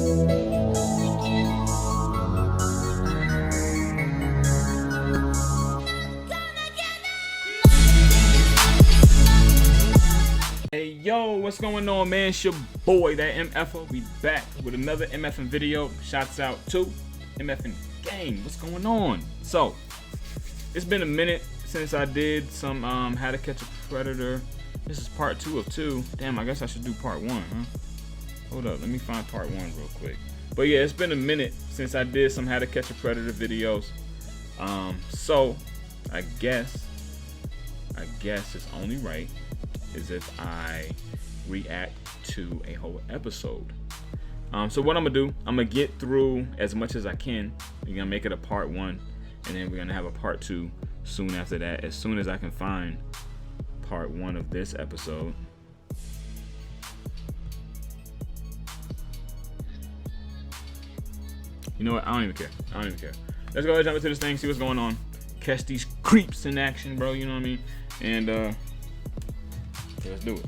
Hey yo, what's going on, man? It's your boy, that MFer. We back with another MFing video. Shouts out to MFing Gang. What's going on? So, it's been a minute since I did some How to Catch a Predator. This is part 2 of 2. Damn, I guess I should do part 1, huh? Hold up, let me find part 1 real quick. But yeah, it's been a minute since I did some How to Catch a Predator videos. So I guess it's only right is if I react to a whole episode. So what I'm gonna do, I'm gonna get through as much as I can. We're gonna make it a part 1, and then we're gonna have a part 2 soon after that, as soon as I can find part 1 of this episode. You know what? I don't even care. Let's go ahead and jump into this thing, see what's going on. Catch these creeps in action, bro. You know what I mean? And let's do it.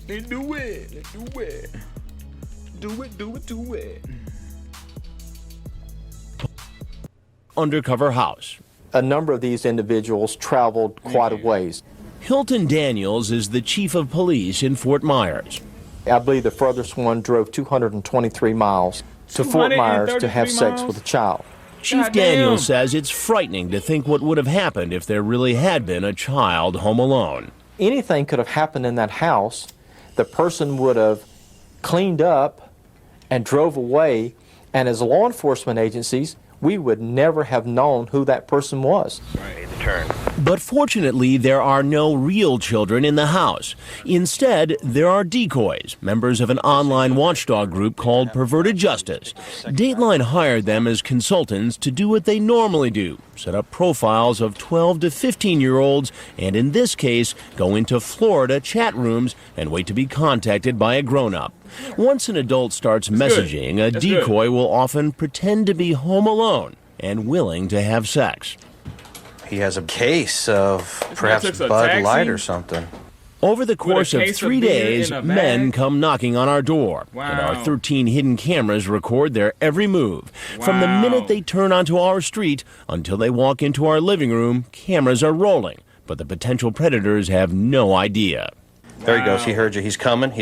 Let's do it. Do it. Undercover house. A number of these individuals traveled quite a ways. Hilton Daniels is the chief of police in Fort Myers. I believe the furthest one drove 223 miles to Fort Myers to have sex with a child. Chief Daniels says it's frightening to think what would have happened if there really had been a child home alone. Anything could have happened in that house. The person would have cleaned up and drove away, and as law enforcement agencies, we would never have known who that person was. Right, the turn. But fortunately, there are no real children in the house. Instead, there are decoys, members of an online watchdog group called Perverted Justice. Dateline hired them as consultants to do what they normally do, set up profiles of 12 to 15-year-olds, and in this case, go into Florida chat rooms and wait to be contacted by a grown-up. Once an adult starts messaging, a decoy will often pretend to be home alone and willing to have sex. He has a case of perhaps Bud Light or something. Over the course of 3 days, men come knocking on our door, and our 13 hidden cameras record their every move. From the minute they turn onto our street until they walk into our living room, cameras are rolling, but the potential predators have no idea. There he goes. He heard you. He's coming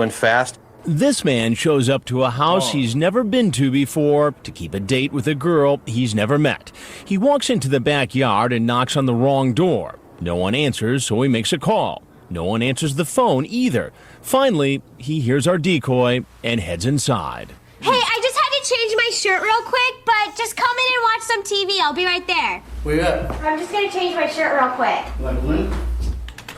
fast. This man shows up to a house he's never been to before to keep a date with a girl he's never met. He walks into the backyard and knocks on the wrong door. No one answers, so he makes a call. No one answers the phone either. Finally, he hears our decoy and heads inside. Hey, I just had to change my shirt real quick, but just come in and watch some TV. I'll be right there. Where you at? I'm just gonna change my shirt real quick. Like when?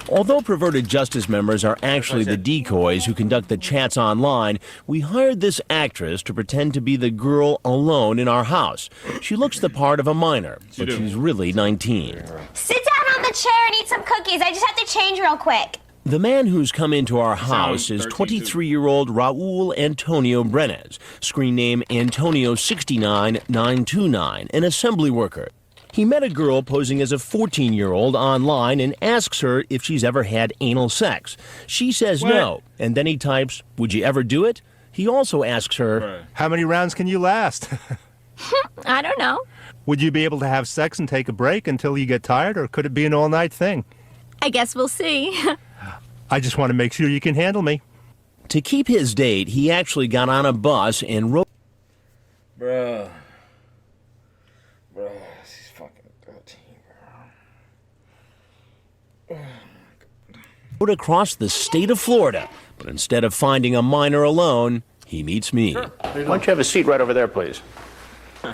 Although Perverted Justice members are actually the decoys who conduct the chats online, we hired this actress to pretend to be the girl alone in our house. She looks the part of a minor, but she's really 19. Sit down on the chair and eat some cookies. I just have to change real quick. The man who's come into our house is 23-year-old Raul Antonio Brenes, screen name Antonio69929, an assembly worker. He met a girl posing as a 14-year-old online and asks her if she's ever had anal sex. She says no, and then he types, "Would you ever do it?" He also asks her, "How many rounds can you last?" I don't know. Would you be able to have sex and take a break until you get tired, or could it be an all-night thing? I guess we'll see. I just want to make sure you can handle me. To keep his date, he actually got on a bus and rode across the state of Florida. But instead of finding a minor alone, he meets me. Why don't you have a seat right over there, please?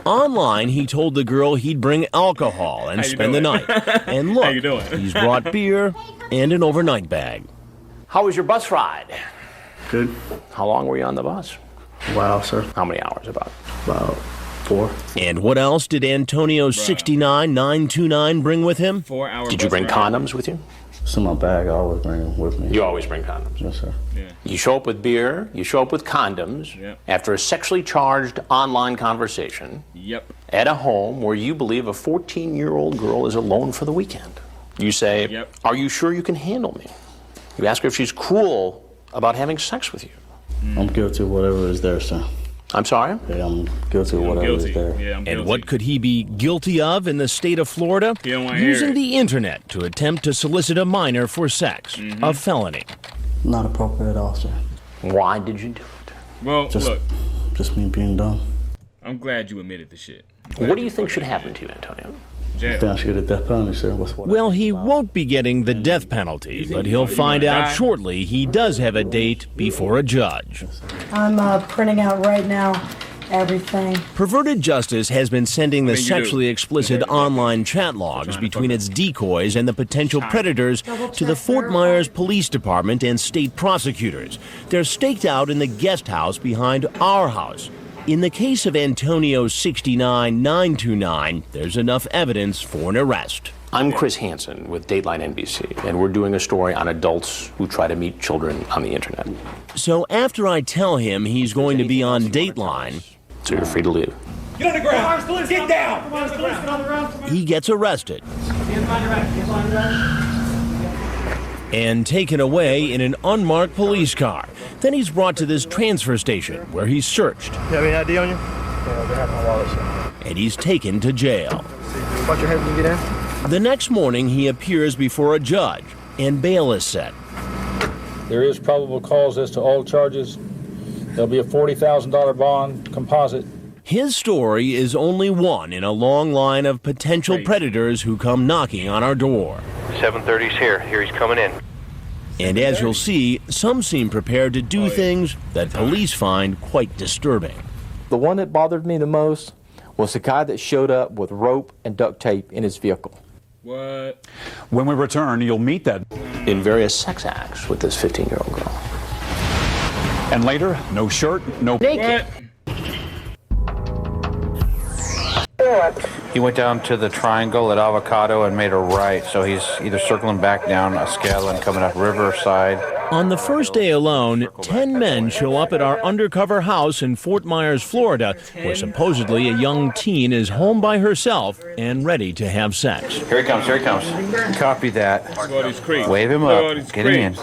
Online, he told the girl he'd bring alcohol and spend the night. And look, he's brought beer and an overnight bag. How was your bus ride? Good. How long were you on the bus? A while, sir. How many hours about? About 4. And what else did Antonio69929 bring with him? 4 hours. Did you bring condoms with you? It's in my bag. I always bring them with me. You always bring condoms? Yes, sir. Yeah. You show up with beer, you show up with condoms, after a sexually charged online conversation at a home where you believe a 14-year-old girl is alone for the weekend. You say, "Are you sure you can handle me?" You ask her if she's cool about having sex with you. I'm guilty of whatever is there, sir. I'm sorry? Yeah, I'm guilty of whatever is there. Yeah, I'm guilty. And what could he be guilty of in the state of Florida? You don't wanna hear Using it. the internet to attempt to solicit a minor for sex, a felony. Not appropriate at all, sir. Why did you do it? Well, look, Just me being dumb. I'm glad you admitted the shit. What do you think should happen to you, Antonio? I think I should get a death penalty, sir. Well, he won't be getting the death penalty, but he'll find out shortly he does have a date before a judge. I'm printing out right now everything. Perverted Justice has been sending the sexually explicit online chat logs between its decoys and the potential predators to the Fort Myers Police Department and state prosecutors. They're staked out in the guest house behind our house. In the case of Antonio 69929, there's enough evidence for an arrest. I'm Chris Hansen with Dateline NBC, and we're doing a story on adults who try to meet children on the internet. So after I tell him he's going to be on Dateline, So you're free to leave. Get on the ground! Get down! he gets arrested and taken away in an unmarked police car. Then he's brought to this transfer station where he's searched. You have any ID on you? Yeah, they have my wallet, sir. And he's taken to jail. Watch your head when you get in. The next morning, he appears before a judge, and bail is set. There is probable cause as to all charges. There'll be a $40,000 bond composite. His story is only one in a long line of potential predators who come knocking on our door. 730's here. Here he's coming in. And as you'll see, some seem prepared to do things that police find quite disturbing. The one that bothered me the most was the guy that showed up with rope and duct tape in his vehicle. What? When we return, you'll meet that. In various sex acts with this 15-year-old girl. And later, no shirt, no... Naked. He went down to the triangle at Avocado and made a right, so he's either circling back down Escala and coming up Riverside. On the first day alone, 10 men show up at our undercover house in Fort Myers, Florida, where supposedly a young teen is home by herself and ready to have sex. Here he comes, here he comes. Copy that. Wave him up. Get him in.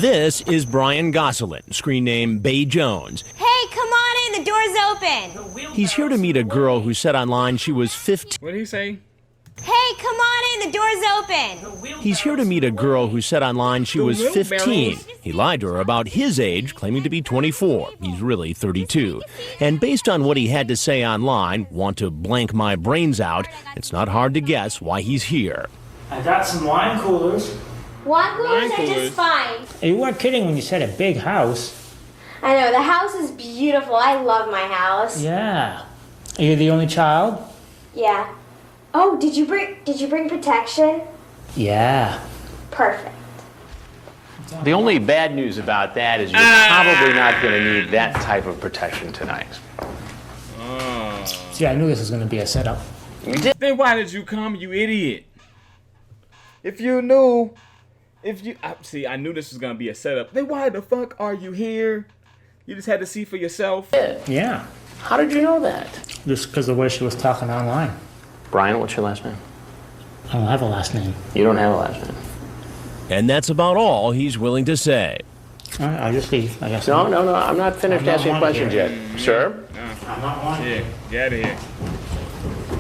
This is Brian Gosselin, screen name Bay Jones. Hey, come on in. The door's open. He's here to meet a girl who said online she was 15. What did he say? Hey, come on in. The door's open. He's here to meet a girl who said online she was 15. He lied to her about his age, claiming to be 24. He's really 32. And based on what he had to say online, want to blank my brains out, it's not hard to guess why he's here. I got some wine coolers. Wine coolers are just fine. You weren't kidding when you said a big house. I know, the house is beautiful. I love my house. Yeah. Are you the only child? Yeah. Oh, did you bring protection? Yeah. Perfect. The only bad news about that is you're probably not going to need that type of protection tonight. See, I knew this was going to be a setup. Then why did you come, you idiot? If you knew, see, I knew this was gonna be a setup. Then why the fuck are you here? You just had to see for yourself. Yeah. How did you know that? Just because of the way she was talking online. Brian, what's your last name? I don't have a last name. You don't have a last name. And that's about all he's willing to say. All right, I'll just leave, I guess. No, I'm not finished asking questions yet. Sir? I'm not wanted. Yeah, get out of here.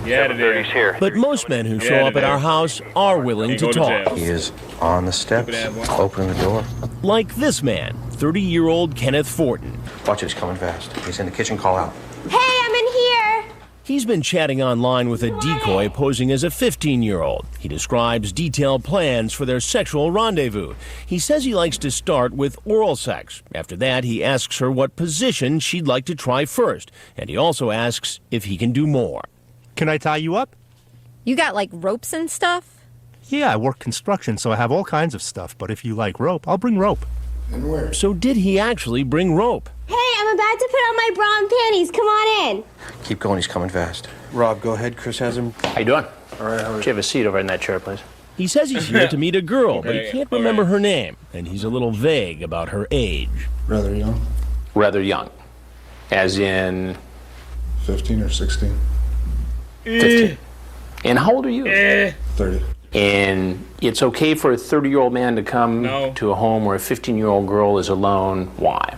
Get out of there. Here. But most men who show up at our house are willing to talk. He is on the steps, opening the door. Like this man, 30-year-old Kenneth Fortin. Watch it, he's coming fast. He's in the kitchen, call out. Hey, I'm in here. He's been chatting online with a decoy posing as a 15-year-old. He describes detailed plans for their sexual rendezvous. He says he likes to start with oral sex. After that, he asks her what position she'd like to try first. And he also asks if he can do more. Can I tie you up? You got like ropes and stuff? Yeah, I work construction, so I have all kinds of stuff. But if you like rope, I'll bring rope. And where? So did he actually bring rope? Hey, I'm about to put on my bra and panties. Come on in. Keep going, he's coming fast. Rob, go ahead. Chris has him. How you doing? All right, how are you? Could you have a seat over in that chair, please? He says he's here to meet a girl, but he can't remember her name. And he's a little vague about her age. Rather young. Rather young. As in... 15 or 16. 15. And how old are you? 30. And it's okay for a 30-year-old man to come to a home where a 15-year-old girl is alone. Why?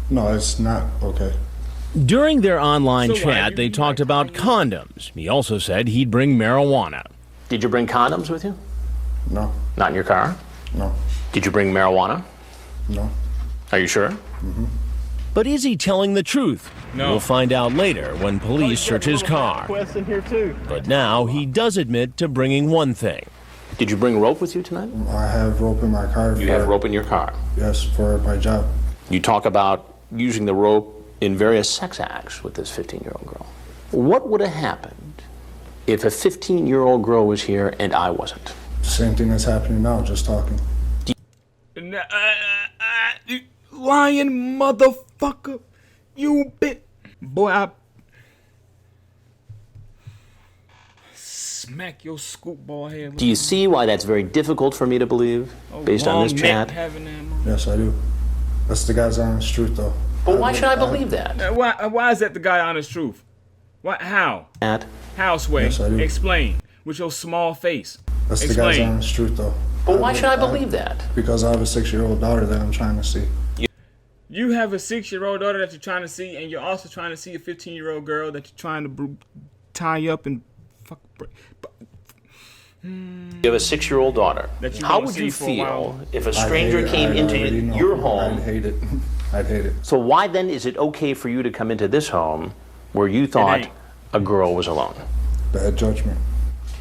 No, it's not okay. During their online chat, they talked about condoms. He also said he'd bring marijuana. Did you bring condoms with you? No. Not in your car? No. Did you bring marijuana? No. Are you sure? Mm-hmm. But is he telling the truth? No. We'll find out later when police search his car. But now he does admit to bringing one thing. Did you bring rope with you tonight? I have rope in my car. You have rope in your car? Yes, for my job. You talk about using the rope in various sex acts with this 15-year-old girl. What would have happened if a 15-year-old girl was here and I wasn't? Same thing that's happening now, just talking. Lying motherfucker. You bit. Boy, I smack your scoop ball head. Do you see why that's very difficult for me to believe, based on this chat? Yes, I do. That's the guy's honest truth, though. But why should I believe that? Why is that the guy honest truth? What? How? How, Sway? Yes, I do. Explain. With your small face. That's the guy's honest truth, though. But why should I believe that? Because I have a 6-year-old daughter that I'm trying to see. You have a 6-year-old daughter that you're trying to see, and you're also trying to see a 15-year-old girl that you're trying to tie up and fuck. You have a 6-year-old daughter. How would you feel if a stranger came into your home? I'd hate it. I'd hate it. So why then is it okay for you to come into this home where you thought a girl was alone? Bad judgment.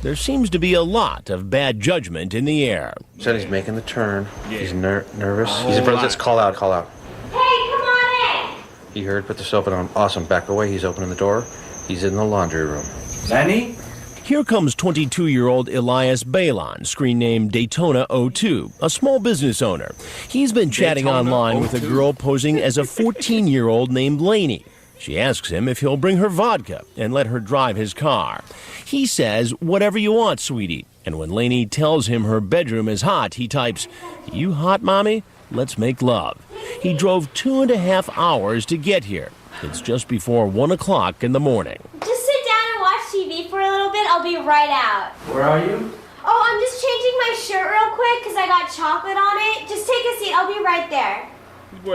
There seems to be a lot of bad judgment in the air. Said he's making the turn. Yeah. He's nervous. He's let's call out. Call out. Hey, come on in! He heard. Put the soap on. Awesome. Back away. He's opening the door. He's in the laundry room. Lenny? Here comes 22-year-old Elias Balon, screen name Daytona02, a small business owner. He's been chatting online with a girl posing as a 14-year-old named Lainey. She asks him if he'll bring her vodka and let her drive his car. He says, "Whatever you want, sweetie." And when Lainey tells him her bedroom is hot, he types, "You hot, mommy? Let's make love." He drove 2.5 hours to get here. It's just before 1 o'clock in the morning. Just sit down and watch TV for a little bit. I'll be right out. Where are you? Oh, I'm just changing my shirt real quick because I got chocolate on it. Just take a seat. I'll be right there.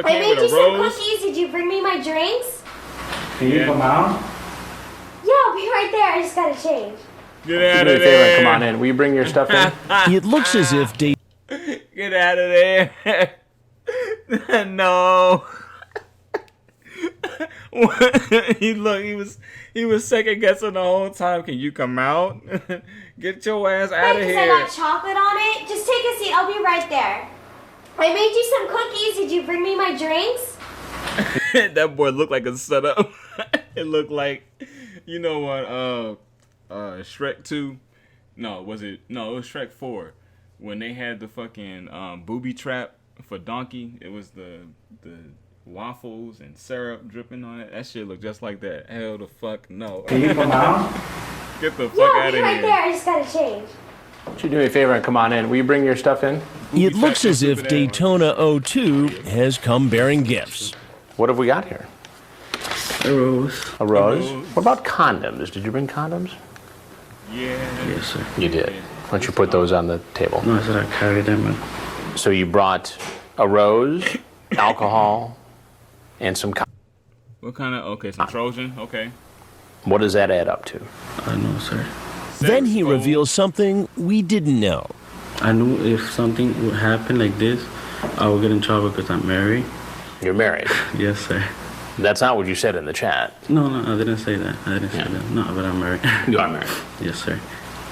I made you some cookies. Did you bring me my drinks? Can you come out? Yeah, I'll be right there. I just gotta change. Get out of there. Come on in. Will you bring your stuff in? It looks as if Get out of there. No. he was second guessing the whole time. Can you come out? Get your ass out of here. I got chocolate on it. Just take a seat. I'll be right there. I made you some cookies. Did you bring me my drinks? That boy looked like a setup. It looked like, you know what, Shrek 2? No, it was Shrek 4. When they had the fucking booby trap for Donkey, it was the waffles and syrup dripping on it. That shit looked just like that. Hell the fuck no. Can you come out? Get the fuck Yeah, out of I'll be right here. there. I just gotta change. Would you do me a favor and come on in? Will you bring your stuff in? It looks as if Daytona02 has come bearing gifts. What have we got here? A rose. A rose? What about condoms? Did you bring condoms? Yeah. Yes, sir. You did. Why don't you put those on the table? No, I said I carried them in. So you brought a rose, alcohol, and some condoms. What kind of, some Trojan? Okay. What does that add up to? I know, sir. Then he reveals something we didn't know. I knew if something would happen like this, I would get in trouble because I'm married. You're married? Yes, sir. That's not what you said in the chat. No, I didn't say that. I didn't say that. No, but I'm married. You are married? Yes, sir.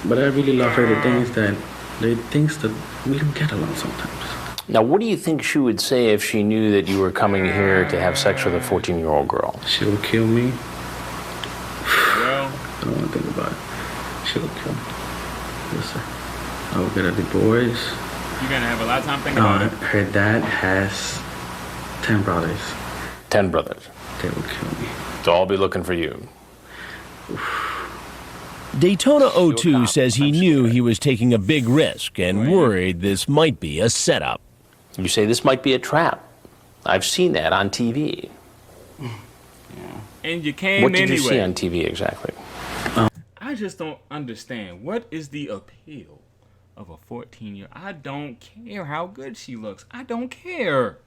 But I really love her. The thing is that they think that we don't get along sometimes. Now, what do you think she would say if she knew that you were coming here to have sex with a 14-year-old girl? She would kill me. Well, I don't want to think about it. She would kill me. Yes, sir. I would get a divorce. you're gonna have a lot of time thinking about it. Her dad has 10 brothers. 10 brothers. They would kill me. So I'll be looking for you. Daytona02 says he knew he was taking a big risk and worried this might be a setup. You say this might be a trap. I've seen that on TV. And you came What did anyway. you see on TV exactly? I just don't understand. What is the appeal of a 14-year. I don't care how good she looks. I don't care.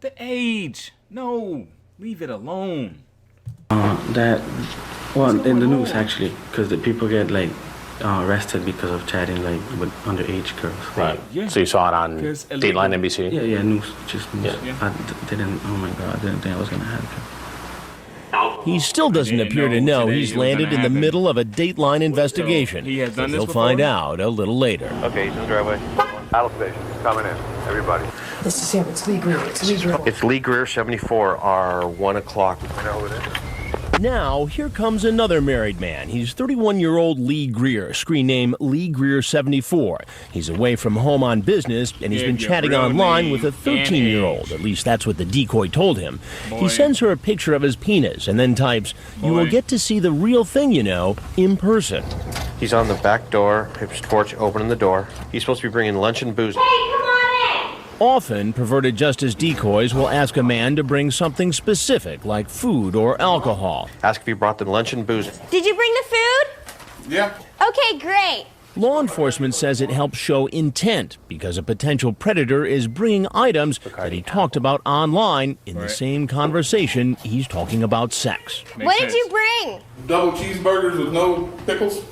The age. No. Leave it alone. Well, in the news actually, because the people get like arrested because of chatting like with underage girls. Right. Yeah. So you saw it on Dateline NBC? Yeah, news, just news. Yeah. I didn't, oh my God, I didn't think I was gonna happen. He still doesn't appear to know he's landed in the middle of a Dateline investigation. He has done this He'll before? find out a little later. Okay, he's in the driveway. Battle station, coming in. Everybody. This is him. It's Lee Greer. It's Lee Greer, 74, our 1 o'clock. I know who it is. Now, here comes another married man. He's 31-year-old Lee Greer, screen name Lee Greer 74. He's away from home on business, and he's been chatting online with a 13-year-old. At least that's what the decoy told him. He sends her a picture of his penis and then types, "You will get to see the real thing, you know, in person." He's on the back door, his porch, opening the door. He's supposed to be bringing lunch and booze. Hey, come on in! Often, perverted justice decoys will ask a man to bring something specific, like food or alcohol. Ask if he brought them lunch and booze. Did you bring the food? Yeah. Okay, great. Law enforcement says it helps show intent because a potential predator is bringing items that he talked about online in the same conversation he's talking about sex. What did you bring? Double cheeseburgers with no pickles.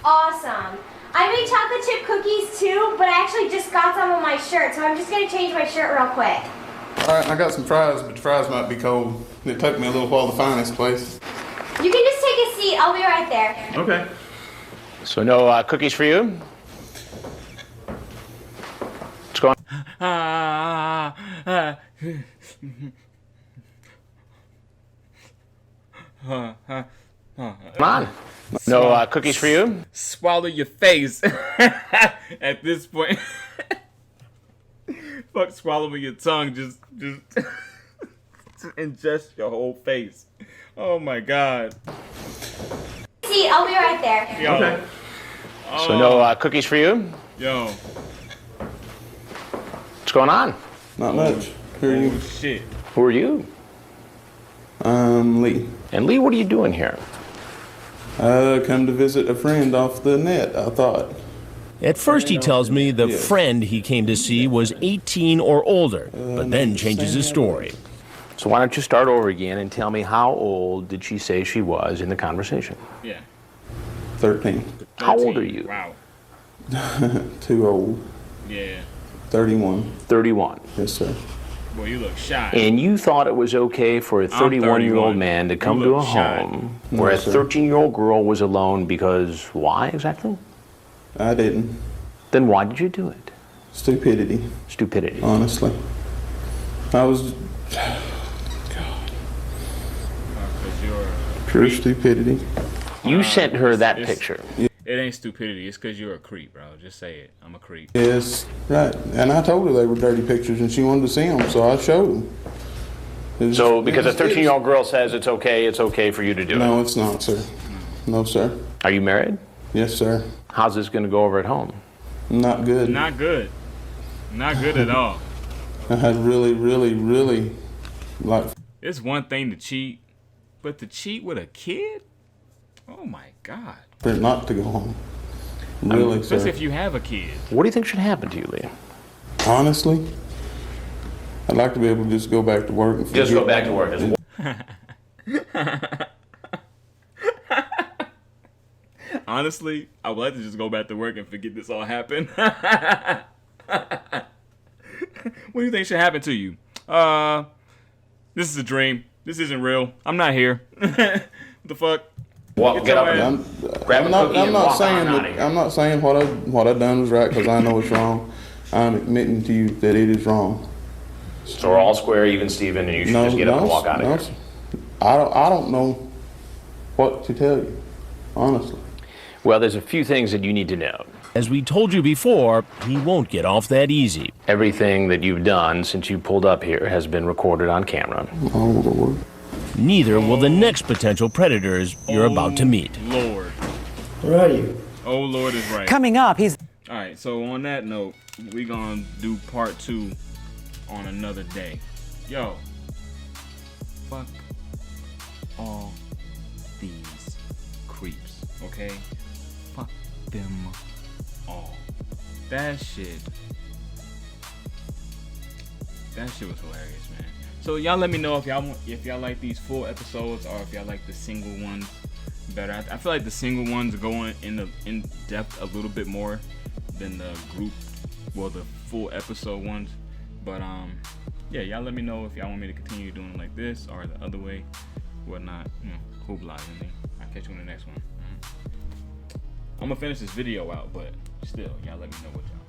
Awesome. I made chocolate chip cookies too, but I actually just got some on my shirt, so I'm just gonna change my shirt real quick. All right, I got some fries, but the fries might be cold. It took me a little while to find this place. You can just take a seat. I'll be right there. Okay. So no cookies for you? What's going Come on. No cookies for you? Swallow your face. At this point. Fuck swallowing your tongue. Just ingest your whole face. Oh my God. See, I'll be right there. Yo. Okay. So no cookies for you? Yo. What's going on? Not much. Who are you? Shit. Who are you? Lee. And Lee, what are you doing here? Come to visit a friend off the net, I thought. At first, he tells me the friend he came to see was 18 or older, but then changes his story. So why don't you start over again and tell me how old did she say she was in the conversation? Yeah. 13. How old are you? Wow. Too old. Yeah. 31. 31. Yes, sir. Boy, you look shy. And you thought it was okay for a 31-year-old man to come to a home where a 13-year-old girl was alone because why exactly? I didn't. Then why did you do it? Stupidity. Stupidity. Honestly. I was... Pure stupidity. You sent her that picture. It ain't stupidity. It's because you're a creep, bro. Just say it. I'm a creep. Yes, right. And I told her they were dirty pictures and she wanted to see them, so I showed them. So because a 13-year-old girl says it's okay for you to do it? No, it's not, sir. No, sir. Are you married? Yes, sir. How's this going to go over at home? Not good. Not good. Not good at all. I had really, like... It's one thing to cheat, but to cheat with a kid? Oh, my God. For it not to go home. Really, sir. Just if you have a kid. What do you think should happen to you, Lee? Honestly, I'd like to be able to just go back to work. And just go back to work. Honestly, I would like to just go back to work and forget this all happened. What do you think should happen to you? This is a dream. This isn't real. I'm not here. What the fuck? Get up and grab a cookie and walk on out of here. I'm not saying what I done was right because I know it's wrong. I'm admitting to you that it is wrong. So we're all square, even Steven, and you should just get up and walk out of here. I don't know what to tell you, honestly. Well, there's a few things that you need to know. As we told you before, he won't get off that easy. Everything that you've done since you pulled up here has been recorded on camera. Oh, Lord. Neither will the next potential predators you're about to meet. Lord. Where are you? Oh, Lord is right. Coming up, he's... All right, so on that note, we're going to do part 2 on another day. Yo. Fuck all these creeps, okay? Fuck them all. That shit was hilarious, man. So y'all let me know if y'all like these full episodes or if y'all like the single ones better. I feel like the single ones go in depth a little bit more than the group, well, the full episode ones. But yeah, y'all let me know if y'all want me to continue doing it like this or the other way, whatnot. Hoopla, I'll catch you in the next one. I'm gonna finish this video out, but still, y'all let me know what y'all